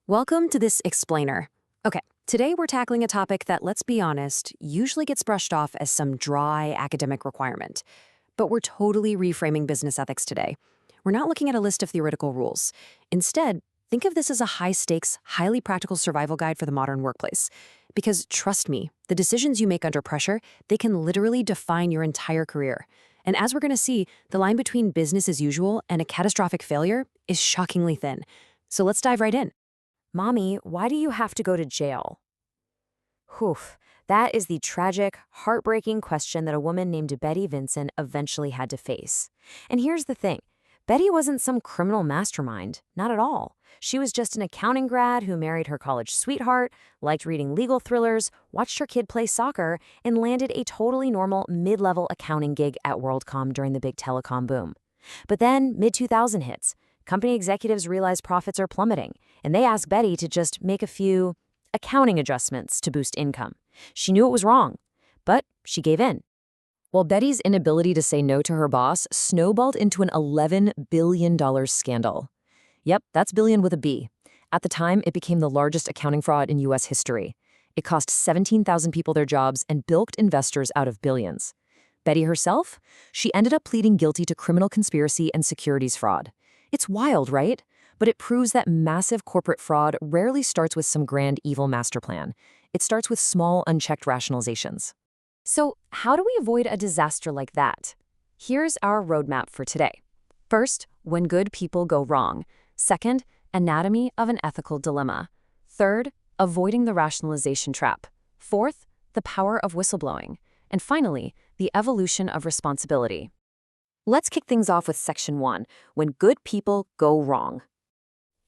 Welcome to this explainer. Okay, today we're tackling a topic that, let's be honest, usually gets brushed off as some dry academic requirement. But we're totally reframing business ethics today. We're not looking at a list of theoretical rules. Instead, think of this as a high-stakes, highly practical survival guide for the modern workplace. Because trust me, the decisions you make under pressure, they can literally define your entire career. And as we're going to see, the line between business as usual and a catastrophic failure is shockingly thin. So let's dive right in. Mommy, why do you have to go to jail? Whew, that is the tragic, heartbreaking question that a woman named Betty Vinson eventually had to face. And here's the thing. Betty wasn't some criminal mastermind, not at all. She was just an accounting grad who married her college sweetheart, liked reading legal thrillers, watched her kid play soccer, and landed a totally normal mid-level accounting gig at WorldCom during the big telecom boom. But then mid-2000 hits. Company executives realize profits are plummeting, and they ask Betty to just make a few accounting adjustments to boost income. She knew it was wrong, but she gave in. Well, Betty's inability to say no to her boss snowballed into an $11 billion scandal. Yep, that's billion with a B. At the time, it became the largest accounting fraud in U.S. history. It cost 17,000 people their jobs and bilked investors out of billions. Betty herself? She ended up pleading guilty to criminal conspiracy and securities fraud. It's wild, right? But it proves that massive corporate fraud rarely starts with some grand evil master plan. It starts with small, unchecked rationalizations. So, how do we avoid a disaster like that? Here's our roadmap for today. First, when good people go wrong. Second, anatomy of an ethical dilemma. Third, avoiding the rationalization trap. Fourth, the power of whistleblowing. And finally, the evolution of responsibility. Let's kick things off with Section 1, when good people go wrong.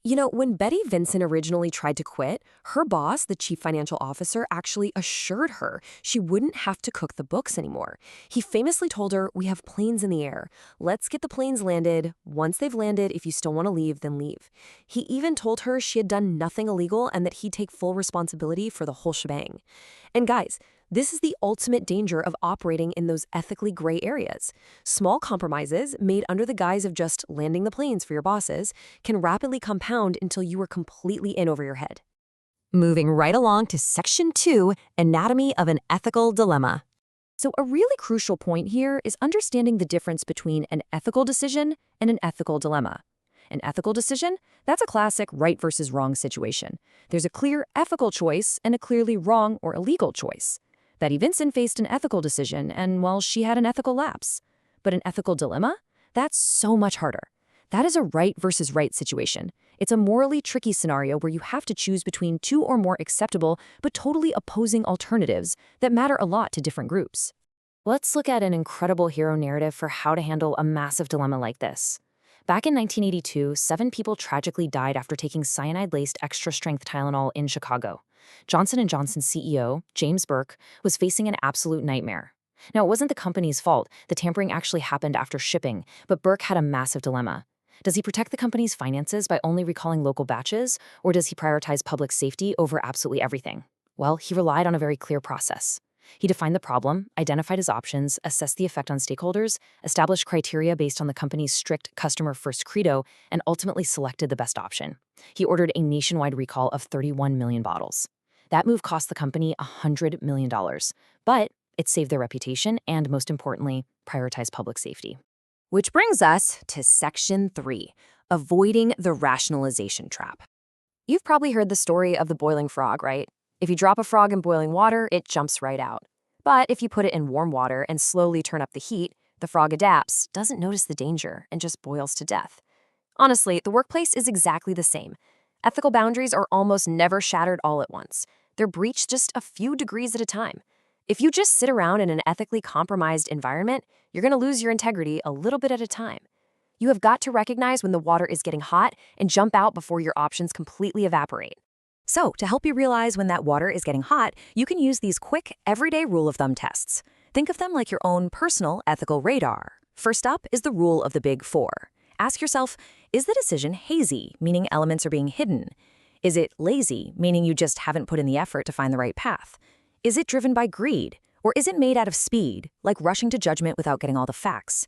You know, when Betty Vinson originally tried to quit, her boss, the chief financial officer, actually assured her she wouldn't have to cook the books anymore. He famously told her, "We have planes in the air. Let's get the planes landed. Once they've landed, if you still want to leave, then leave." He even told her she had done nothing illegal and that he'd take full responsibility for the whole shebang. And guys, this is the ultimate danger of operating in those ethically gray areas. Small compromises, made under the guise of just landing the planes for your bosses, can rapidly compound until you are completely in over your head. Moving right along to Section 2, Anatomy of an Ethical Dilemma. So a really crucial point here is understanding the difference between an ethical decision and an ethical dilemma. An ethical decision? That's a classic right versus wrong situation. There's a clear ethical choice and a clearly wrong or illegal choice. Betty Vinson faced an ethical decision, and, well, she had an ethical lapse. But an ethical dilemma? That's so much harder. That is a right versus right situation. It's a morally tricky scenario where you have to choose between two or more acceptable but totally opposing alternatives that matter a lot to different groups. Let's look at an incredible hero narrative for how to handle a massive dilemma like this. Back in 1982, 7 people tragically died after taking cyanide-laced extra-strength Tylenol in Chicago. Johnson & Johnson's CEO, James Burke, was facing an absolute nightmare. Now, it wasn't the company's fault. The tampering actually happened after shipping, but Burke had a massive dilemma. Does he protect the company's finances by only recalling local batches, or does he prioritize public safety over absolutely everything? Well, he relied on a very clear process. He defined the problem, identified his options, assessed the effect on stakeholders, established criteria based on the company's strict customer-first credo, and ultimately selected the best option. He ordered a nationwide recall of 31 million bottles. That move cost the company $100 million, but it saved their reputation and, most importantly, prioritized public safety. Which brings us to Section 3, avoiding the rationalization trap. You've probably heard the story of the boiling frog, right? If you drop a frog in boiling water, it jumps right out. But if you put it in warm water and slowly turn up the heat, the frog adapts, doesn't notice the danger, and just boils to death. Honestly, the workplace is exactly the same. Ethical boundaries are almost never shattered all at once. They're breached just a few degrees at a time. If you just sit around in an ethically compromised environment, you're going to lose your integrity a little bit at a time. You have got to recognize when the water is getting hot and jump out before your options completely evaporate. So, to help you realize when that water is getting hot, you can use these quick, everyday rule of thumb tests. Think of them like your own personal ethical radar. First up is the rule of the Big Four. Ask yourself, is the decision hazy, meaning elements are being hidden? Is it lazy, meaning you just haven't put in the effort to find the right path? Is it driven by greed? Or is it made out of speed, like rushing to judgment without getting all the facts?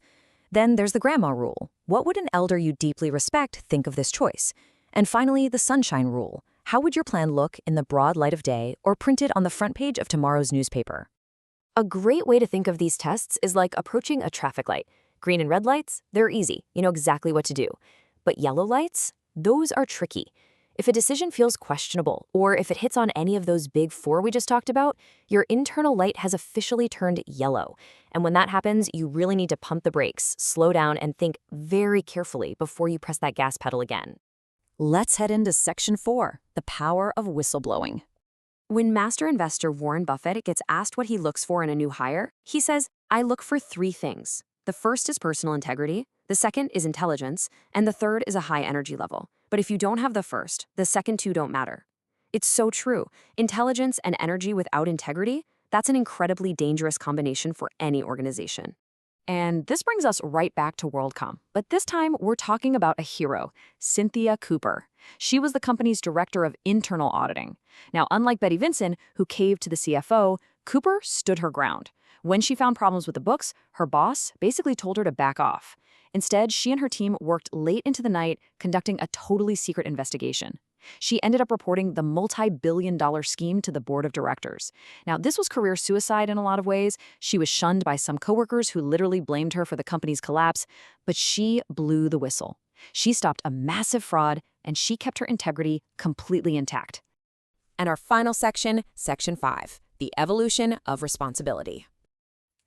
Then there's the grandma rule. What would an elder you deeply respect think of this choice? And finally, the sunshine rule. How would your plan look in the broad light of day or printed on the front page of tomorrow's newspaper? A great way to think of these tests is like approaching a traffic light. Green and red lights, they're easy. You know exactly what to do. But yellow lights, those are tricky. If a decision feels questionable, or if it hits on any of those big four we just talked about, your internal light has officially turned yellow. And when that happens, you really need to pump the brakes, slow down, and think very carefully before you press that gas pedal again. Let's head into Section 4, the power of whistleblowing. When master investor Warren Buffett gets asked what he looks for in a new hire, he says, "I look for three things. The first is personal integrity, the second is intelligence, and the third is a high energy level. But if you don't have the first, the second two don't matter." It's so true. Intelligence and energy without integrity, that's an incredibly dangerous combination for any organization. And this brings us right back to WorldCom. But this time, we're talking about a hero, Cynthia Cooper. She was the company's director of internal auditing. Now, unlike Betty Vinson, who caved to the CFO, Cooper stood her ground. When she found problems with the books, her boss basically told her to back off. Instead, she and her team worked late into the night, conducting a totally secret investigation. She ended up reporting the multi-billion-dollar scheme to the board of directors. Now, this was career suicide in a lot of ways. She was shunned by some coworkers who literally blamed her for the company's collapse, but she blew the whistle. She stopped a massive fraud, and she kept her integrity completely intact. And our final section, Section 5, the evolution of responsibility.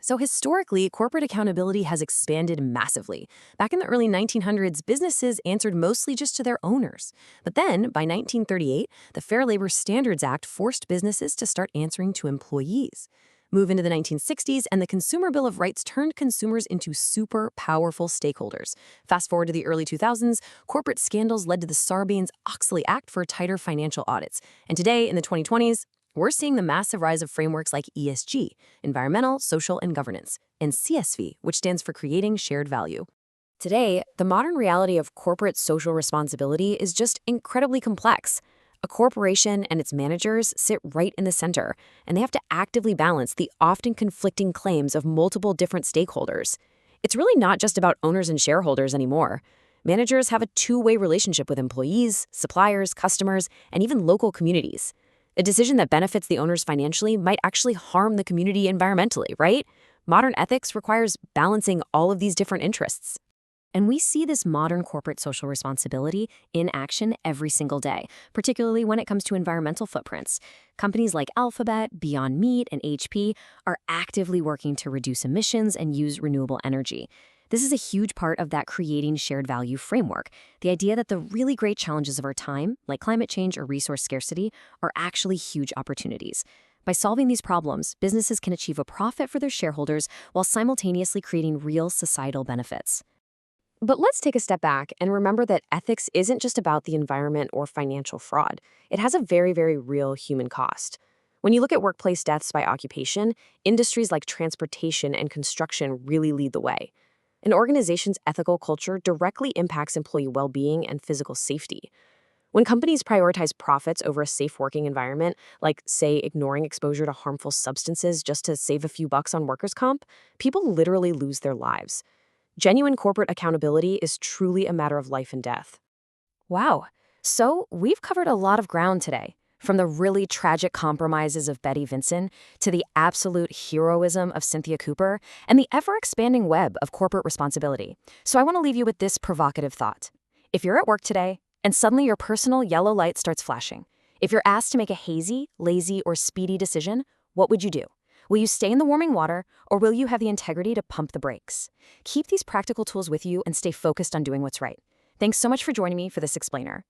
So historically, corporate accountability has expanded massively. Back in the early 1900s, businesses answered mostly just to their owners. But then, by 1938, the Fair Labor Standards Act forced businesses to start answering to employees. Move into the 1960s, and the Consumer Bill of Rights turned consumers into super powerful stakeholders. Fast forward to the early 2000s, corporate scandals led to the Sarbanes-Oxley Act for tighter financial audits. And today, in the 2020s, we're seeing the massive rise of frameworks like ESG, environmental, social, and governance, and CSV, which stands for creating shared value. Today, the modern reality of corporate social responsibility is just incredibly complex. A corporation and its managers sit right in the center, and they have to actively balance the often conflicting claims of multiple different stakeholders. It's really not just about owners and shareholders anymore. Managers have a two-way relationship with employees, suppliers, customers, and even local communities. A decision that benefits the owners financially might actually harm the community environmentally, right? Modern ethics requires balancing all of these different interests. And we see this modern corporate social responsibility in action every single day, particularly when it comes to environmental footprints. Companies like Alphabet, Beyond Meat, and HP are actively working to reduce emissions and use renewable energy. This is a huge part of that creating shared value framework, the idea that the really great challenges of our time, like climate change or resource scarcity, are actually huge opportunities. By solving these problems, businesses can achieve a profit for their shareholders while simultaneously creating real societal benefits. But let's take a step back and remember that ethics isn't just about the environment or financial fraud. It has a very, very real human cost. When you look at workplace deaths by occupation, industries like transportation and construction really lead the way. An organization's ethical culture directly impacts employee well-being and physical safety. When companies prioritize profits over a safe working environment, like, say, ignoring exposure to harmful substances just to save a few bucks on workers' comp, people literally lose their lives. Genuine corporate accountability is truly a matter of life and death. Wow. So we've covered a lot of ground today, from the really tragic compromises of Betty Vinson to the absolute heroism of Cynthia Cooper and the ever-expanding web of corporate responsibility. So I want to leave you with this provocative thought. If you're at work today and suddenly your personal yellow light starts flashing, if you're asked to make a hazy, lazy, or speedy decision, what would you do? Will you stay in the warming water, or will you have the integrity to pump the brakes? Keep these practical tools with you and stay focused on doing what's right. Thanks so much for joining me for this explainer.